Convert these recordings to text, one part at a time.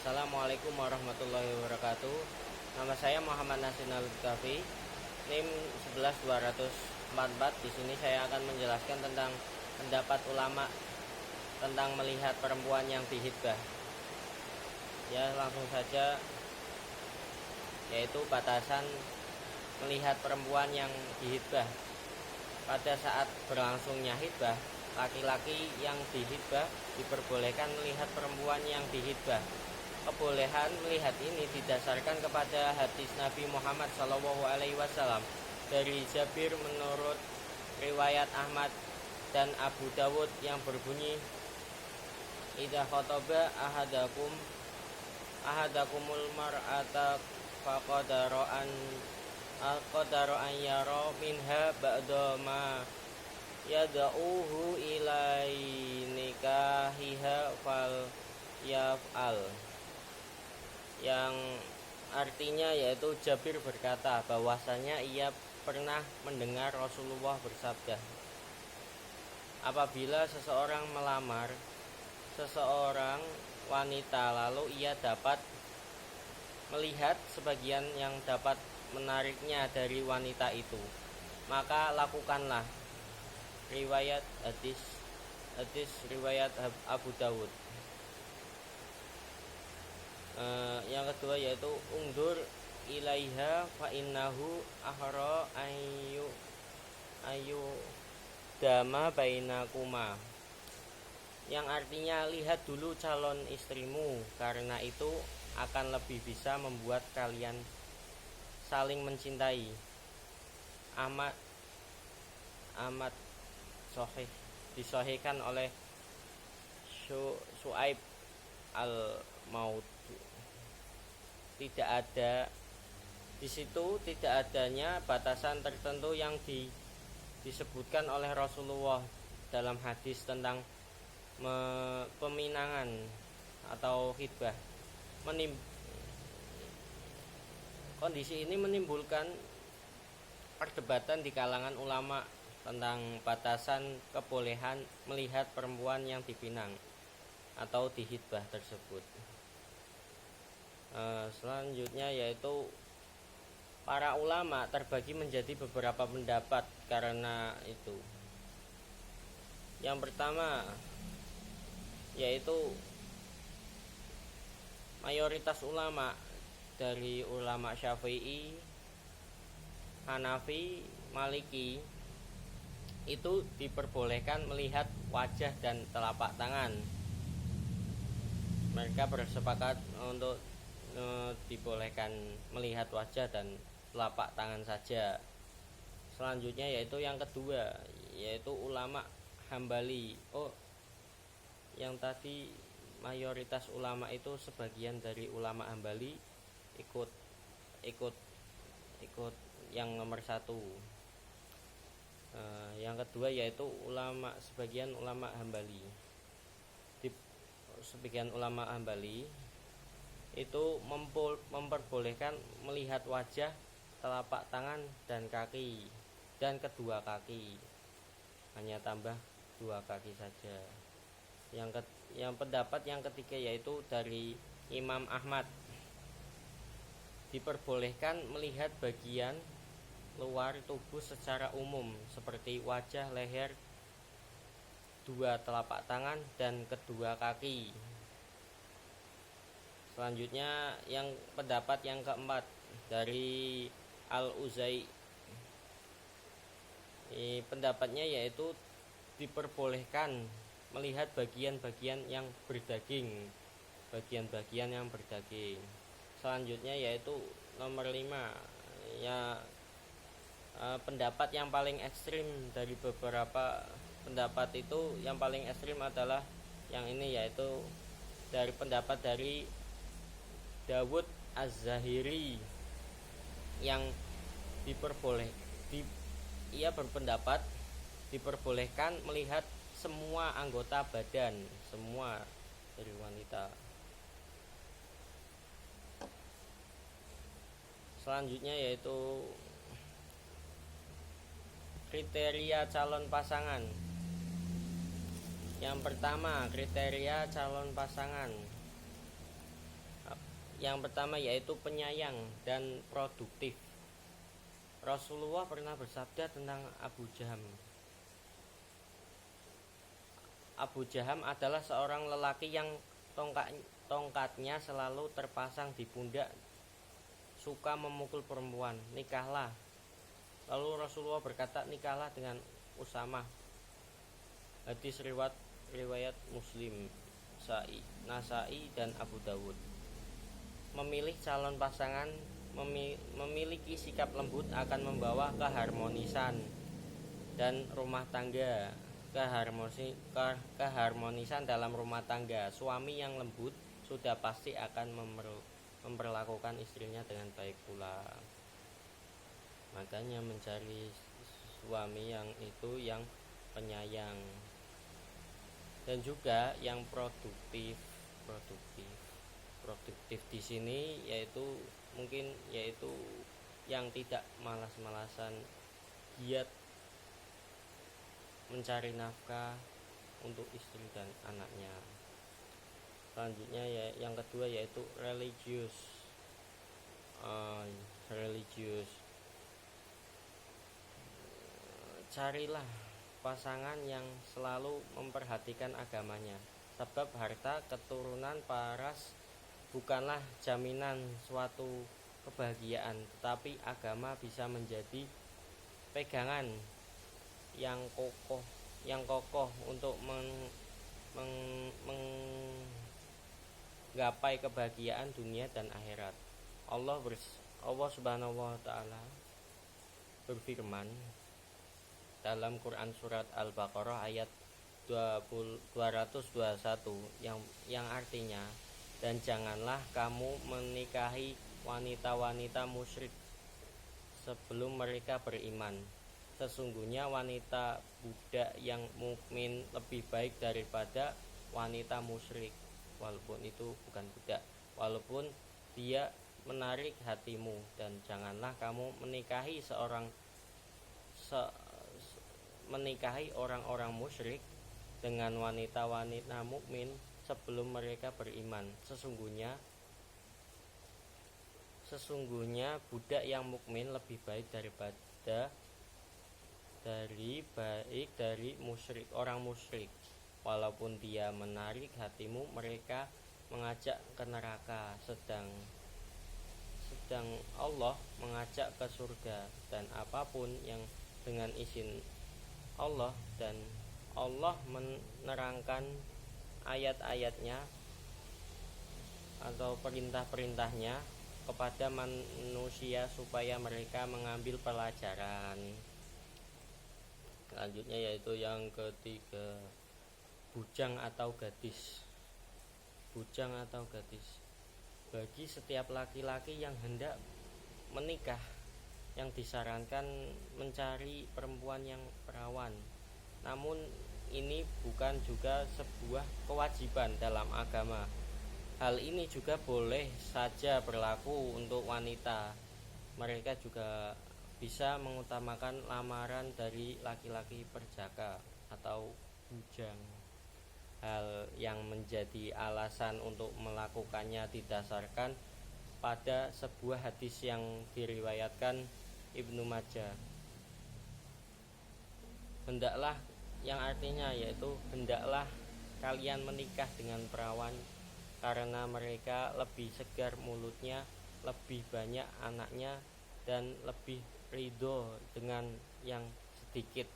Assalamualaikum warahmatullahi wabarakatuh. Nama saya Muhammad Nasir Al-Kafi, NIM 11244. Di sini saya akan menjelaskan tentang pendapat ulama tentang melihat perempuan yang dihitbah. Ya, langsung saja, yaitu batasan melihat perempuan yang dihitbah. Pada saat berlangsungnya hitbah, laki-laki yang dihitbah diperbolehkan melihat perempuan yang dihitbah. Kebolehan melihat ini didasarkan kepada hadis Nabi Muhammad SAW dari Jabir menurut riwayat Ahmad dan Abu Dawud yang berbunyi, idza khotaba ahadakumul mar'ata faqadara an yara minha ba'da ma yad'uhu ilai nikahiha fal yaf'al, yang artinya yaitu Jabir berkata bahwasanya ia pernah mendengar Rasulullah bersabda, apabila seseorang melamar seseorang wanita lalu ia dapat melihat sebagian yang dapat menariknya dari wanita itu, maka lakukanlah. Riwayat hadis riwayat Abu Dawud. Yang kedua yaitu ungdur ilaiha fa innahu ahra ayu dama bainakuma, yang artinya lihat dulu calon istrimu, karena itu akan lebih bisa membuat kalian saling mencintai. Ahmad sahih, disahihkan oleh Su'aib al-Maut. Tidak ada di situ, tidak adanya batasan tertentu yang disebutkan oleh Rasulullah dalam hadis tentang peminangan atau khitbah. Kondisi ini menimbulkan perdebatan di kalangan ulama tentang batasan kebolehan melihat perempuan yang dipinang atau dihitbah tersebut. Selanjutnya yaitu para ulama terbagi menjadi beberapa pendapat karena itu. Yang pertama yaitu mayoritas ulama dari ulama Syafi'i, Hanafi, Maliki itu diperbolehkan melihat wajah dan telapak tangan. Mereka bersepakat untuk dibolehkan melihat wajah dan telapak tangan saja. Selanjutnya yaitu yang kedua yaitu ulama Hambali. Yang tadi mayoritas ulama itu sebagian dari ulama Hambali ikut yang nomor satu. Yang kedua yaitu sebagian ulama Hambali. Sebagian ulama Hambali itu memperbolehkan melihat wajah, telapak tangan dan kaki, dan kedua kaki, hanya tambah dua kaki saja. Yang pendapat yang ketiga yaitu dari Imam Ahmad, diperbolehkan melihat bagian luar tubuh secara umum seperti wajah, leher, dua telapak tangan dan kedua kaki. Selanjutnya yang pendapat yang keempat dari Al-Uzai, pendapatnya yaitu diperbolehkan melihat bagian-bagian yang berdaging, Selanjutnya yaitu nomor 5 ya, pendapat yang paling ekstrim dari beberapa pendapat itu, yang paling ekstrim adalah yang ini, yaitu dari pendapat dari Dawud Az-Zahiri yang ia berpendapat diperbolehkan melihat semua anggota badan semua dari wanita. Selanjutnya yaitu kriteria calon pasangan. Yang pertama, kriteria calon pasangan. Yang pertama yaitu penyayang dan produktif. Rasulullah pernah bersabda tentang Abu Jaham. Abu Jaham adalah seorang lelaki yang tongkatnya selalu terpasang di pundak, suka memukul perempuan. Nikahlah. Lalu Rasulullah berkata, nikahlah dengan Usamah. Hadis riwayat Muslim, Nasai dan Abu Dawud. Memilih calon pasangan memiliki sikap lembut akan membawa keharmonisan dan rumah tangga. Keharmonisan dalam rumah tangga. Suami yang lembut sudah pasti akan memperlakukan istrinya dengan baik pula. Makanya mencari suami yang penyayang dan juga yang produktif di sini yaitu yang tidak malas-malasan giat mencari nafkah untuk istri dan anaknya. Selanjutnya yang kedua yaitu religius. Carilah pasangan yang selalu memperhatikan agamanya, sebab harta keturunan paras bukanlah jaminan suatu kebahagiaan, tetapi agama bisa menjadi pegangan yang kokoh untuk menggapai kebahagiaan dunia dan akhirat. Allah Subhanahu wa taala berfirman dalam Quran surat Al-Baqarah ayat 221 yang artinya, dan janganlah kamu menikahi wanita-wanita musyrik sebelum mereka beriman. Sesungguhnya wanita budak yang mukmin lebih baik daripada wanita musyrik, walaupun itu bukan budak, walaupun dia menarik hatimu. Dan janganlah kamu menikahi orang-orang musyrik dengan wanita-wanita mukmin sebelum mereka beriman. Sesungguhnya budak yang mukmin lebih baik dari orang musyrik, walaupun dia menarik hatimu. Mereka mengajak ke neraka, sedang Allah mengajak ke surga, dan apapun yang dengan izin Allah, dan Allah menerangkan ayat-ayatnya atau perintah-perintahnya kepada manusia supaya mereka mengambil pelajaran. Selanjutnya yaitu yang ketiga, bujang atau gadis. Bagi setiap laki-laki yang hendak menikah, yang disarankan mencari perempuan yang perawan. Namun ini bukan juga sebuah kewajiban dalam agama. Hal ini juga boleh saja berlaku untuk wanita. Mereka juga bisa mengutamakan lamaran dari laki-laki perjaka atau bujang. Hal yang menjadi alasan untuk melakukannya didasarkan pada sebuah hadis yang diriwayatkan Ibnu Majah. Hendaklah, yang artinya yaitu hendaklah kalian menikah dengan perawan, karena mereka lebih segar mulutnya, lebih banyak anaknya, dan lebih ridho dengan yang sedikit.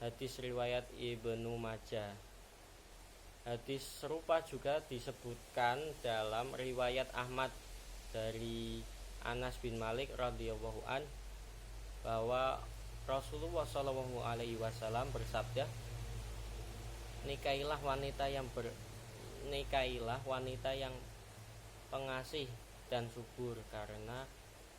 Hadis riwayat Ibnu Majah. Hadis serupa juga disebutkan dalam riwayat Ahmad dari Anas bin Malik radhiyallahu an, bahwa Rasulullah SAW bersabda, nikailah wanita yang pengasih dan subur, karena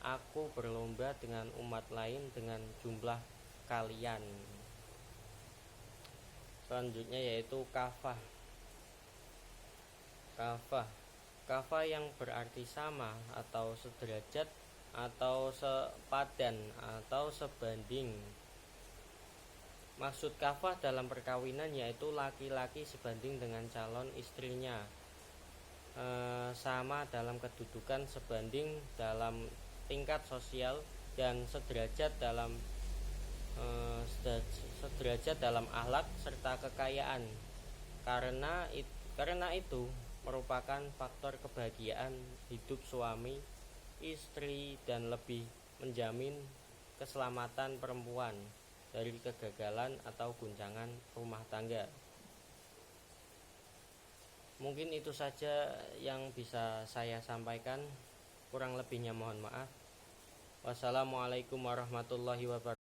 aku berlomba dengan umat lain dengan jumlah kalian. Selanjutnya yaitu kafah yang berarti sama atau sederajat atau sepadan atau sebanding. Maksud kafah dalam perkawinan yaitu laki-laki sebanding dengan calon istrinya, sama dalam kedudukan, sebanding dalam tingkat sosial, dan sederajat dalam akhlak serta kekayaan. Karena itu merupakan faktor kebahagiaan hidup suami istri dan lebih menjamin keselamatan perempuan dari kegagalan atau guncangan rumah tangga. Mungkin itu saja yang bisa saya sampaikan, kurang lebihnya mohon maaf. Wassalamualaikum warahmatullahi wabarakatuh.